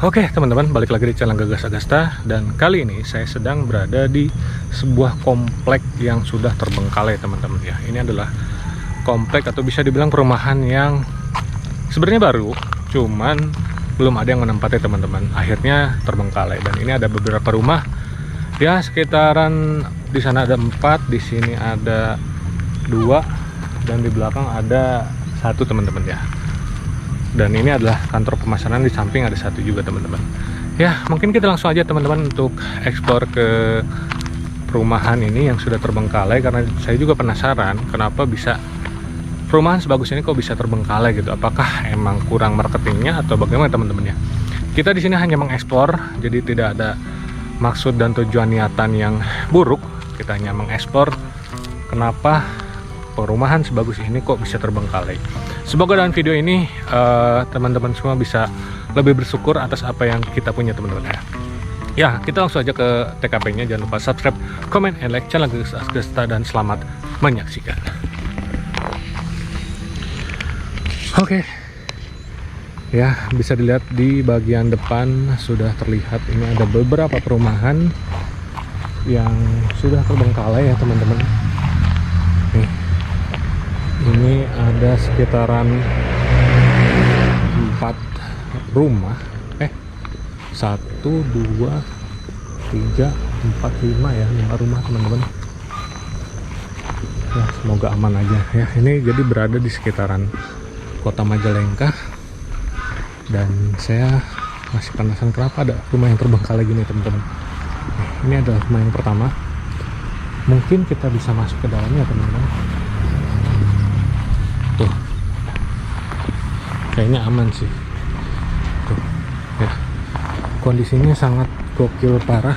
Oke teman-teman, balik lagi di channel Gagas Agasta. Dan kali ini saya sedang berada di sebuah komplek yang sudah terbengkalai teman-teman ya. Ini adalah komplek atau bisa dibilang perumahan yang sebenarnya baru, cuman belum ada yang menempati teman-teman. Akhirnya terbengkalai. Dan ini ada beberapa rumah ya, sekitaran di sana ada 4, di sini ada 2, dan di belakang ada 1 teman-teman ya. Dan ini adalah kantor pemasaran, di samping ada 1 juga teman-teman ya. Mungkin kita langsung aja teman-teman untuk eksplor ke perumahan ini yang sudah terbengkalai, karena saya juga penasaran kenapa bisa perumahan sebagus ini kok bisa terbengkalai gitu. Apakah emang kurang marketingnya atau bagaimana teman-teman ya. Kita di sini hanya mengeksplor, jadi tidak ada maksud dan tujuan niatan yang buruk. Kita hanya mengeksplor kenapa perumahan sebagus ini kok bisa terbengkalai. Semoga dalam video ini teman-teman semua bisa lebih bersyukur atas apa yang kita punya teman-teman ya. Ya, kita langsung aja ke TKP-nya. Jangan lupa subscribe, comment, and like channel Gagas Agasta, dan selamat menyaksikan. Oke. Ya, bisa dilihat di bagian depan sudah terlihat ini ada beberapa perumahan yang sudah terbengkalai ya teman-teman. Nih. Ini ada sekitaran 4 rumah, 1, 2, 3, 4, 5 ya, 5 rumah teman-teman. Ya, semoga aman aja ya. Ini jadi berada di sekitaran Kota Majalengka, dan saya masih penasaran kenapa ada rumah yang terbengkalai gini teman-teman. Ini adalah rumah yang pertama. Mungkin kita bisa masuk ke dalamnya teman-teman. Tuh, kayaknya aman sih. Tuh ya, kondisinya sangat gokil parah,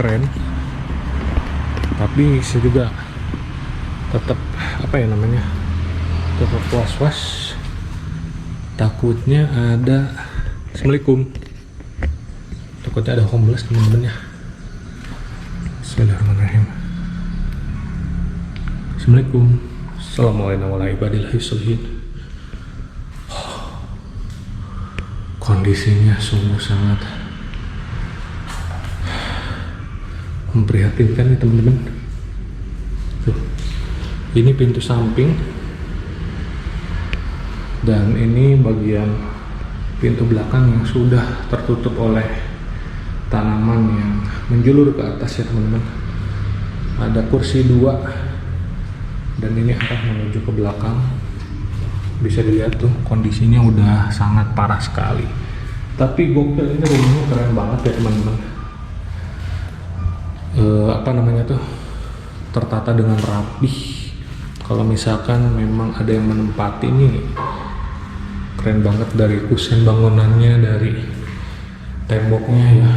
keren. Tapi saya juga tetap tetap was-was, takutnya ada Assalamualaikum, takutnya ada homeless teman-teman ya. Bismillahirrahmanirrahim. Assalamualaikum. Assalamualaikum warahmatullahi wabarakatuh. Kondisinya sungguh sangat memprihatinkan nih teman-teman. Tuh, ini pintu samping, dan ini bagian pintu belakang yang sudah tertutup oleh tanaman yang menjulur ke atas ya teman-teman. Ada kursi 2, dan ini arah menuju ke belakang. Bisa dilihat tuh kondisinya udah sangat parah sekali. Tapi gokil, ini rumahnya keren banget ya teman-teman. Tertata dengan rapih. Kalau misalkan memang ada yang menempati ini, keren banget, dari kusen bangunannya, dari temboknya ya.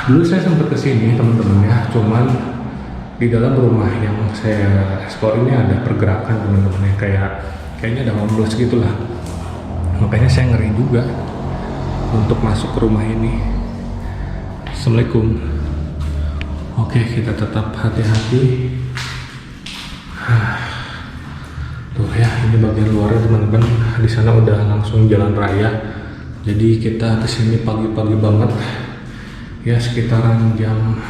Dulu saya sempat kesini teman-teman ya, cuman di dalam rumah yang saya eksplor ini ada pergerakan teman-teman ya, kayaknya ada homeless gitulah. Makanya saya ngeri juga untuk masuk ke rumah ini. Assalamualaikum. Oke, kita tetap hati-hati. Tuh ya, ini bagian luarnya teman-teman. Di sana udah langsung jalan raya. Jadi kita kesini pagi-pagi banget. Ya, sekitaran jam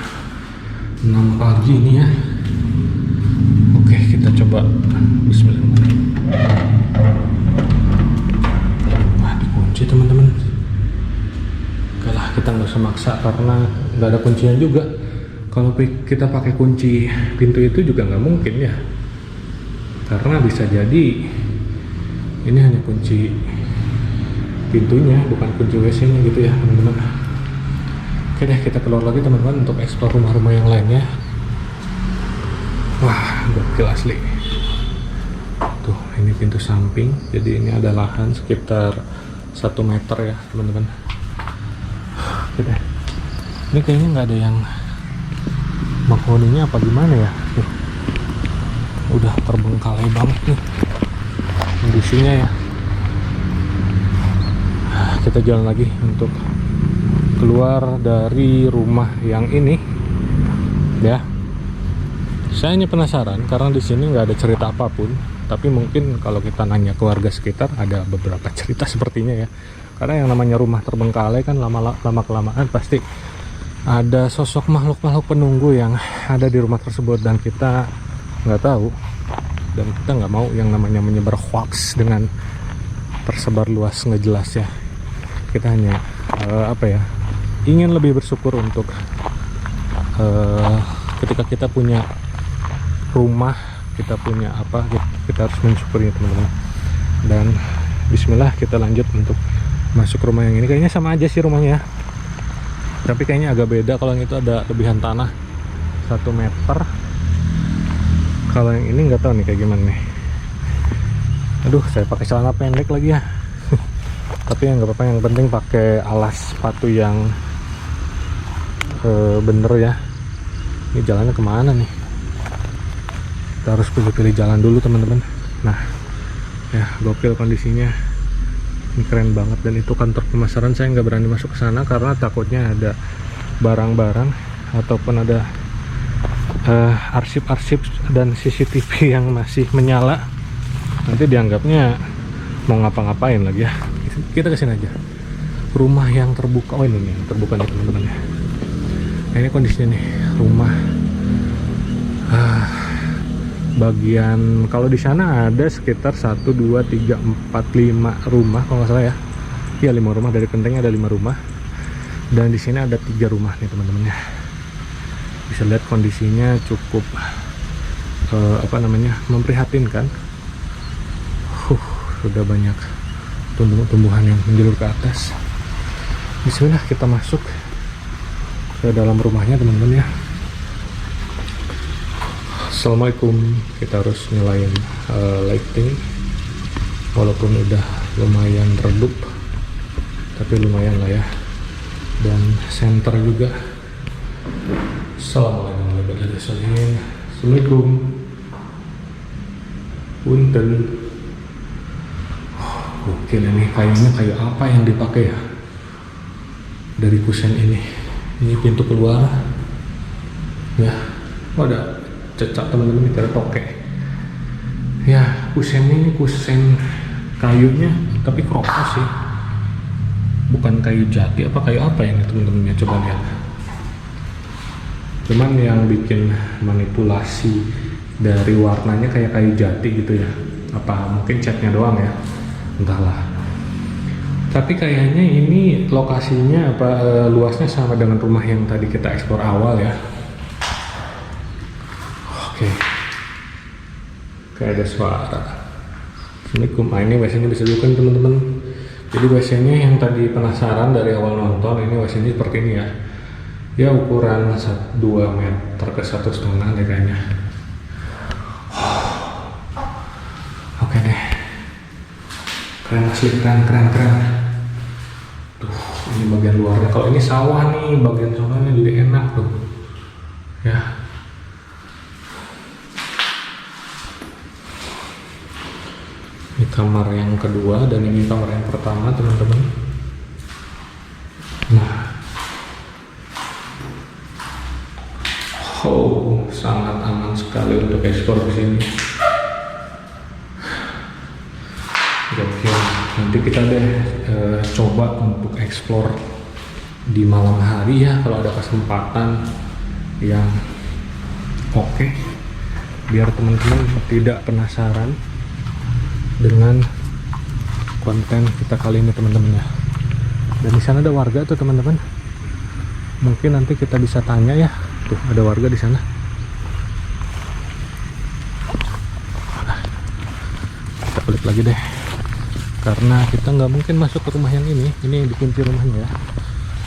6 pagi ini ya. Oke, kita coba. Bismillahirrahmanirrahim. Wah, dikunci teman-teman. Oke lah, kita nggak usah maksa karena nggak ada kuncinya juga. Kalau kita pakai kunci pintu itu juga nggak mungkin ya, karena bisa jadi ini hanya kunci pintunya, bukan kunci WC-nya gitu ya teman-teman. Oke deh, kita keluar lagi teman-teman untuk eksplor rumah-rumah yang lainnya. Wah, gokil asli. Tuh, ini pintu samping, jadi ini ada lahan sekitar 1 meter ya teman-teman. Oke deh, ini kayaknya nggak ada yang menghuninya apa gimana ya. Tuh, udah terbengkalai banget nih kondisinya ya. Kita jalan lagi untuk keluar dari rumah yang ini ya. Saya hanya penasaran karena di sini nggak ada cerita apapun, tapi mungkin kalau kita nanya ke warga sekitar ada beberapa cerita sepertinya ya. Karena yang namanya rumah terbengkalai kan lama kelamaan pasti ada sosok makhluk penunggu yang ada di rumah tersebut, dan kita nggak tahu, dan kita nggak mau yang namanya menyebar hoax dengan tersebar luas nggak jelas ya. Kita hanya ingin lebih bersyukur untuk ketika kita punya rumah, kita punya apa, kita harus mensyukuri teman-teman. Dan bismillah, kita lanjut untuk masuk rumah yang ini. Kayaknya sama aja sih rumahnya, tapi kayaknya agak beda. Kalau yang itu ada lebihan tanah 1 meter, kalau yang ini nggak tahu nih kayak gimana nih. Aduh, saya pakai celana pendek lagi ya. Tapi yang nggak apa-apa, yang penting pakai alas sepatu yang bener ya. Ini jalannya kemana nih? Kita harus pilih-pilih jalan dulu teman-teman. Nah ya, gokil kondisinya, ini keren banget. Dan itu kantor pemasaran, saya nggak berani masuk ke sana karena takutnya ada barang-barang ataupun ada arsip-arsip dan CCTV yang masih menyala. Nanti dianggapnya mau ngapa-ngapain lagi ya. Kita kesini aja. Rumah yang terbuka, oh ini yang terbuka nih teman-teman ya. Nah, ini kondisinya nih rumah. Bagian kalau di sana ada sekitar 1, 2, 3, 4, 5 rumah kalau nggak salah ya. Iya, 5 rumah. Dari kelentengnya ada 5 rumah. Dan di sini ada 3 rumah nih teman-teman ya. Bisa lihat kondisinya cukup memprihatinkan. Sudah banyak tumbuhan yang menjulur ke atas. Bismillah, kita masuk ke dalam rumahnya teman-teman ya. Assalamualaikum. Kita harus nyalain lighting, walaupun udah lumayan redup, tapi lumayan lah ya. Dan center juga. Assalamualaikum. Punten. Oke, ini kayunya kayu apa yang dipakai ya dari kusen ini. Ini pintu keluar ya. Ada cecak teman-teman, kita toke ya. Kusen ini kusen kayunya tapi kropos sih, bukan kayu jati apa kayu apa ini teman-teman ya. Coba lihat, cuman yang bikin manipulasi dari warnanya kayak kayu jati gitu ya. Apa mungkin catnya doang ya, entahlah. Tapi kayaknya ini lokasinya luasnya sama dengan rumah yang tadi kita eksplor awal ya. Oke, kayak ada suara. Assalamualaikum. Ini WC-nya bisa bukan teman-teman. Jadi WC-nya yang tadi penasaran dari awal nonton, ini WC-nya seperti ini ya. Ya ukuran 2 meter ke 1,5 deh kayaknya. Oke deh, keren asli, keren. Tuh, ini bagian luarnya. Kalau ini sawah nih, bagian sononya jadi enak tuh ya. Ini kamar yang kedua dan ini kamar yang pertama teman-teman. Nah, sangat aman sekali untuk eksplor di sini. Oke, nanti kita coba untuk eksplor di malam hari ya, kalau ada kesempatan yang oke, biar teman-teman tidak penasaran dengan konten kita kali ini teman-teman ya. Dan di sana ada warga tuh teman-teman. Mungkin nanti kita bisa tanya ya. Tuh ada warga di sana. Kita balik lagi deh. Karena kita nggak mungkin masuk ke rumah yang ini. Ini yang dikunci rumahnya ya.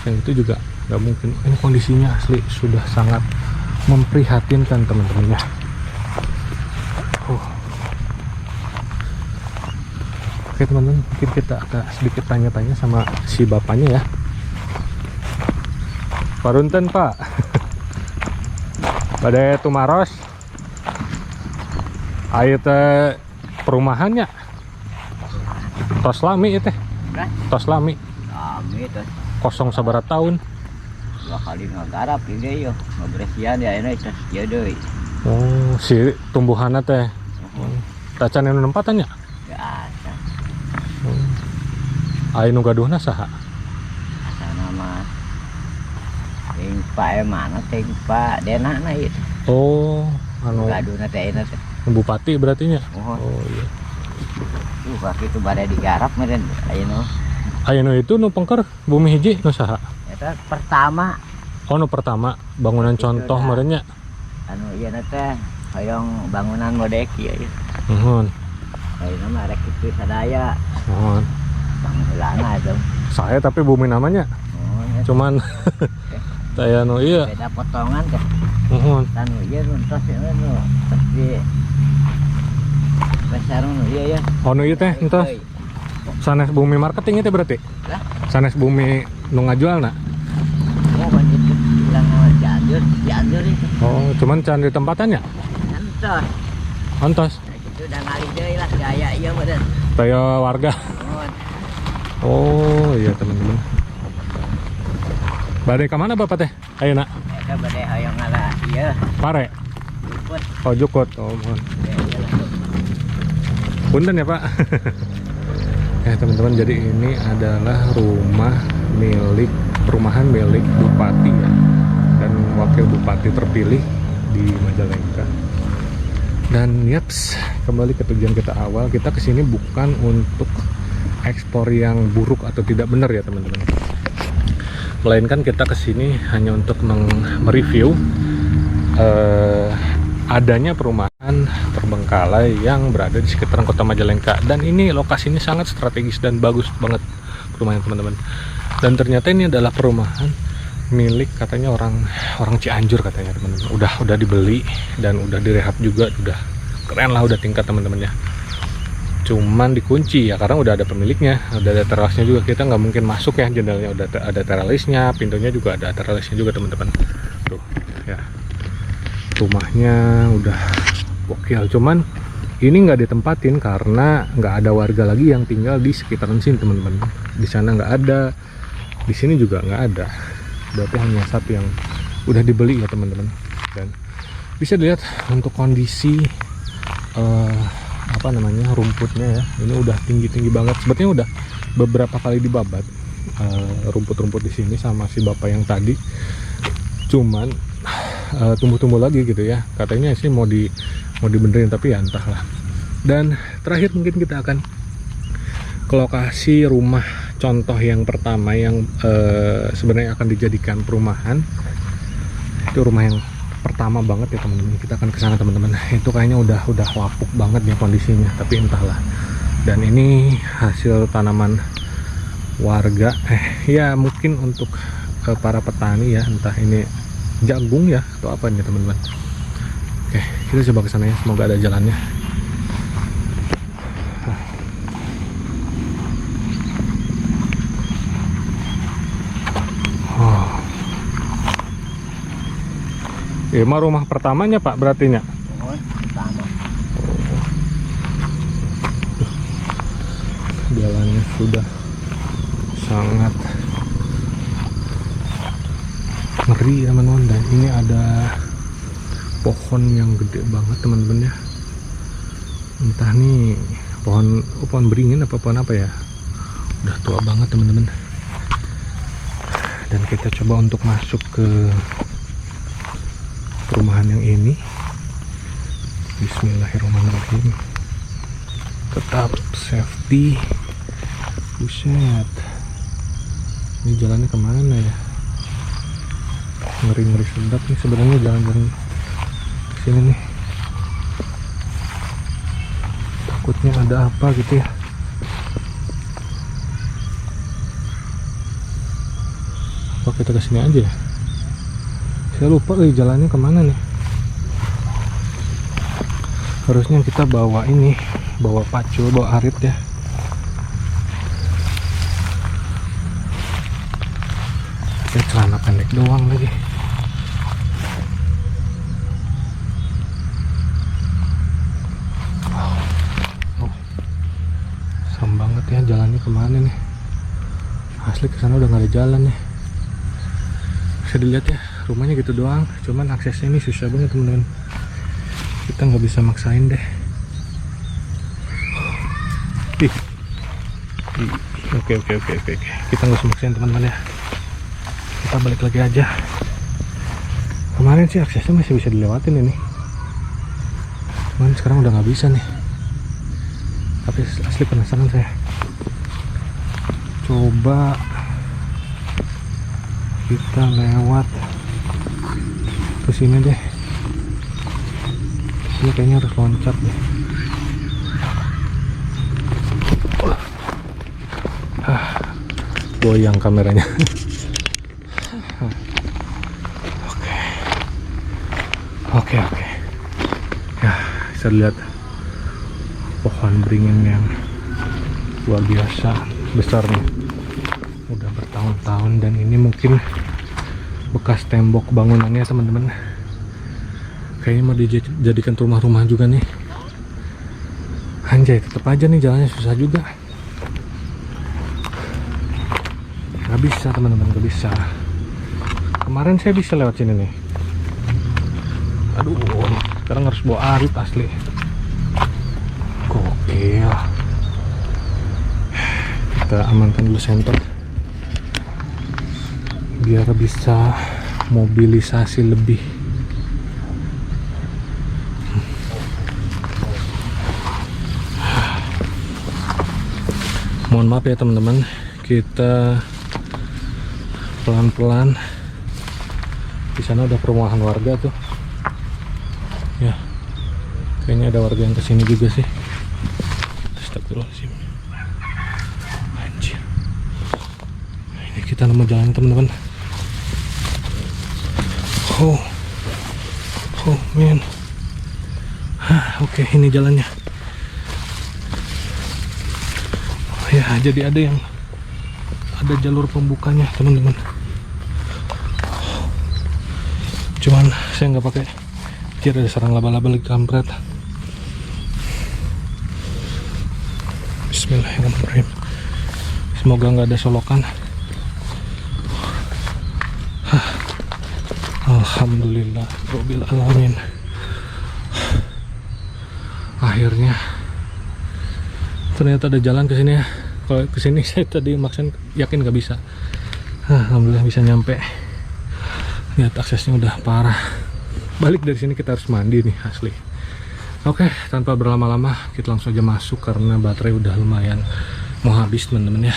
Yang itu juga nggak mungkin. Ini kondisinya asli sudah sangat memprihatinkan teman-teman ya. Oke teman-teman, mungkin kita agak sedikit tanya-tanya sama si bapaknya ya. Parunten Pak. Pada tumaros. Ayo teh perumahannya. Tos lami itu teh. Tos lami. Lami teh. Kosong sabarat tahun. 2 kali ngagarap ini yo. Ngabersihan ya ini teh ya deui. Oh, si tumbuhanna teh. Tacan anu nempatannya. Ya. Ayo nu gaduhna saha? Asana mah ting Pak mana ting Pak denana ieu. Oh, anu Gaduhna teh eta teh. bupati berarti nya. Oh iya. Waktu itu bade digarap meureun ayeuna. Ayeuna itu nu pengker bumi hiji nu saha? Eta pertama Oh, nu pertama bangunan contoh meureun nya. anu ieu teh hoyong bangunan modek ieu. Nuhun. Ayeuna mah rek kitu sadaya. Nuhun. Bangunanna itu. Saya tapi bumi namanya. Oh, ya. Cuman saya nu iya. Beda potongan teh. Nuhun. Anu ieu runtos ieu nu pasti besar nu ieu ya. Oh, nu ieu teh entos. Sanes bumi marketing itu berarti? Lah, Sanes bumi nu ngajualna. oh banjir bilang nama Cianjur itu. Oh, cuman can di tempatannya. Entos. Ontos. Itu udah ngali deui lah gaya ieu meureun. Saya warga. Oh, iya teman-teman. Bade ka mana Bapak teh? Ayeuna. Eta bade hoyong ngala ieu. Pare. Jukut. Oh, Jukut. Oh, mohon. Punten ya, Pak. Ya, teman-teman, jadi ini adalah perumahan milik Bupati ya. Dan Wakil Bupati terpilih di Majalengka. Dan yaps, kembali ke tujuan kita awal, kita kesini bukan untuk ekspor yang buruk atau tidak benar ya teman-teman, melainkan kita kesini hanya untuk mereview adanya perumahan terbengkalai yang berada di sekitaran kota Majalengka. Dan ini lokasinya sangat strategis dan bagus banget perumahan teman-teman. Dan ternyata ini adalah perumahan milik katanya orang Cianjur katanya teman-teman. Udah dibeli dan udah direhab juga, udah keren lah, udah tingkat teman-teman ya. Cuman dikunci ya karena udah ada pemiliknya, udah ada terasnya juga. Kita nggak mungkin masuk ya, jendelanya udah ada teralisnya, pintunya juga ada teralisnya juga teman-teman. Tuh ya, rumahnya udah gokil. Cuman ini nggak ditempatin karena nggak ada warga lagi yang tinggal di sekitaran sini teman-teman. Di sana nggak ada, di sini juga nggak ada. Berarti hanya satu yang udah dibeli ya teman-teman. Dan bisa dilihat untuk kondisi rumputnya ya, ini udah tinggi banget. Sebetulnya udah beberapa kali dibabat rumput-rumput di sini sama si bapak yang tadi, cuman tumbuh-tumbuh lagi gitu ya. Katanya sih mau dibenerin, tapi ya entahlah. Dan terakhir mungkin kita akan ke lokasi rumah contoh yang pertama yang sebenarnya akan dijadikan perumahan. Itu rumah yang pertama banget ya teman-teman. Kita akan ke sana teman-teman. Itu kayaknya udah lapuk banget ya kondisinya, tapi entahlah. Dan ini hasil tanaman warga, ya mungkin untuk para petani ya, entah ini jagung ya atau apa nih teman-teman. Oke, kita coba ke sana ya, semoga ada jalannya. Ini mah rumah pertamanya Pak berarti nya? Pertama. Jalannya sudah sangat ngeri ya teman-teman. Dan ini ada pohon yang gede banget teman-teman ya. Entah nih pohon beringin apa pohon apa ya. Udah tua banget teman-teman. Dan kita coba untuk masuk ke perumahan yang ini. Bismillahirrahmanirrahim. Tetap safety. Buset. Ini jalannya kemana ya? Ngeri-ngeri sedap nih sebenarnya jalan-jalan sini nih. Takutnya ada apa gitu ya. Apa kita kesini aja ya? Saya lupa jalannya kemana nih. Harusnya kita bawa ini, bawa pacul, bawa arit ya. Pakai celana pendek doang lagi. Oh, serem banget ya jalannya kemana nih. Asli kesana udah nggak ada jalan nih. Bisa dilihat ya, rumahnya gitu doang. Cuman aksesnya ini susah banget teman-teman. Kita nggak bisa maksain deh. Oke. Kita nggak usah maksain teman-teman ya. Kita balik lagi aja. Kemarin sih aksesnya masih bisa dilewatin ini. Cuman sekarang udah nggak bisa nih. Tapi asli penasaran saya. Coba kita lewat ke sini deh. Ini kayaknya harus loncat deh. Goyang kameranya. Oke. Ya, bisa lihat pohon beringin yang luar biasa besarnya. Udah bertahun-tahun dan ini mungkin bekas tembok bangunannya teman-teman. Kayaknya mau dijadikan rumah-rumah juga nih. Anjay, tetap aja nih jalannya susah juga. Gak bisa teman-teman, gak bisa. Kemarin saya bisa lewat sini nih. Aduh, sekarang harus bawa arit asli. Gokil. Kita amankan dulu senter biar bisa mobilisasi lebih. Mohon maaf ya teman-teman, kita pelan-pelan. Di sana ada perumahan warga tuh. Ya, kayaknya ada warga yang kesini juga sih. Astagfirullahaladzim. Anjir. Ini kita mau jalan teman-teman. Oh man. Oke, ini jalannya. Ya, jadi ada jalur pembukanya teman-teman. Cuman saya nggak pakai. Ada sarang laba-laba lagi kampret. Bismillahirrahmanirrahim. Semoga nggak ada solokan. Alhamdulillah Rabbil alamin. Akhirnya ternyata ada jalan ke sini ya. Kalau ke sini saya tadi maksain yakin nggak bisa. Alhamdulillah bisa nyampe. Lihat aksesnya udah parah. Balik dari sini kita harus mandi nih asli. Oke, tanpa berlama-lama kita langsung aja masuk karena baterai udah lumayan mau habis teman-teman ya.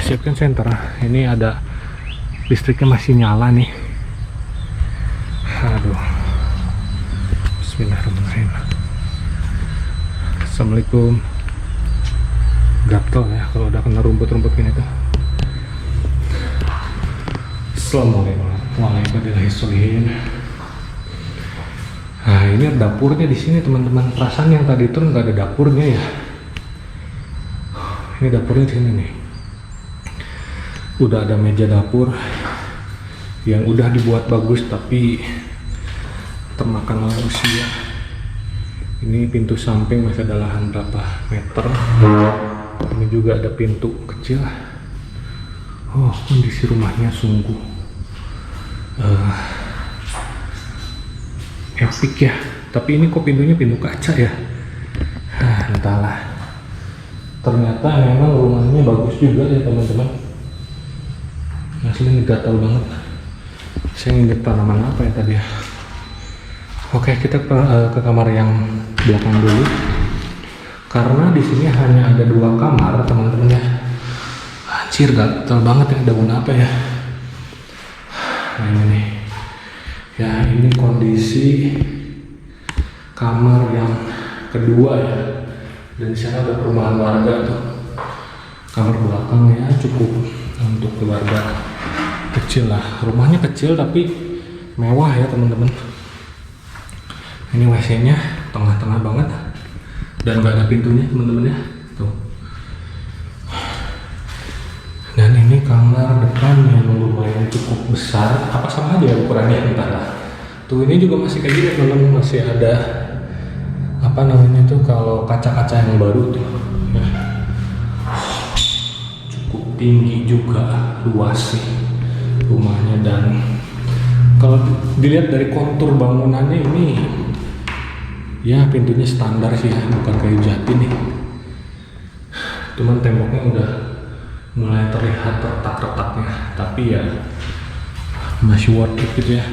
Siapkan senter. Ini ada listriknya masih nyala nih. Aduh. Bismillahirrahmanirrahim. Assalamualaikum. Gatel ya kalau udah kena rumput-rumput gini tuh. Assalamualaikum warahmatullahi wabarakatuh. Nah, ini dapurnya di sini teman-teman. Perasaan yang tadi itu nggak ada dapurnya ya. Ini dapurnya di sini nih. Udah ada meja dapur yang udah dibuat bagus tapi termakan oleh usia. Ini pintu samping masih ada lahan berapa meter. Ini juga ada pintu kecil. Oh, kondisi rumahnya sungguh epic ya. Tapi ini kok pintunya pintu kaca ya. Entahlah. Ternyata memang rumahnya bagus juga ya teman-teman. Asli ini gatal banget. Saya ingat tanaman apa ya tadi ya. Oke, kita ke kamar yang belakang dulu. Karena di sini hanya ada 2 kamar teman-teman ya. Cir, gatel banget ya, daun apa ya? Nah ini nih. Ya ini kondisi kamar yang kedua ya. Dan di sana ada perumahan warga tuh. Kamar belakangnya cukup untuk keluarga kecil lah. Rumahnya kecil tapi mewah ya teman-teman. Ini WC-nya tengah-tengah banget dan gak ada pintunya teman-teman ya. Tuh. Dan ini kamar depan yang lumayan cukup besar. Apa sama aja ya ukurannya, entahlah. Tuh ini juga masih kayak gini teman-teman, masih ada apa namanya tuh kalau kaca-kaca yang baru tuh. Ya. Cukup tinggi juga, luas sih rumahnya, dan kalau dilihat dari kontur bangunannya ini ya pintunya standar sih ya, bukan kayu jati nih. Cuman temboknya udah mulai terlihat retak-retaknya, tapi ya masih worth it gitu ya.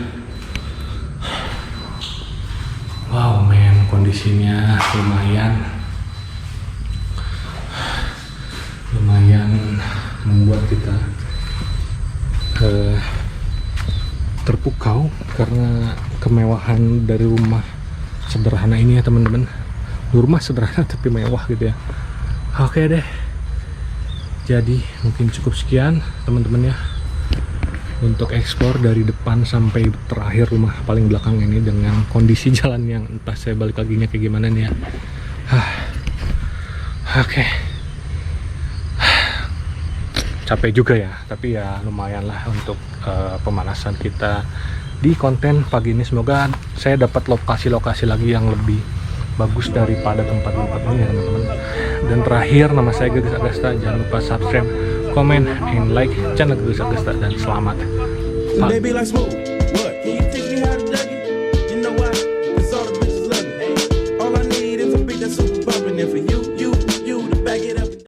Wow men, kondisinya lumayan membuat kita terpukau karena kemewahan dari rumah sederhana ini ya teman-teman. Rumah sederhana tapi mewah gitu ya. Oke deh, jadi mungkin cukup sekian teman-teman ya untuk eksplor dari depan sampai terakhir rumah paling belakang ini dengan kondisi jalan yang entah saya balik laginya kayak gimana nih ya. Oke. Capek juga ya, tapi ya lumayan lah untuk pemanasan kita di konten pagi ini. Semoga saya dapat lokasi-lokasi lagi yang lebih bagus daripada tempat-tempat ini ya teman-teman. Dan terakhir, nama saya Gagas Agasta. Jangan lupa subscribe, comment, and like channel Gagas Agasta, dan selamat pagi.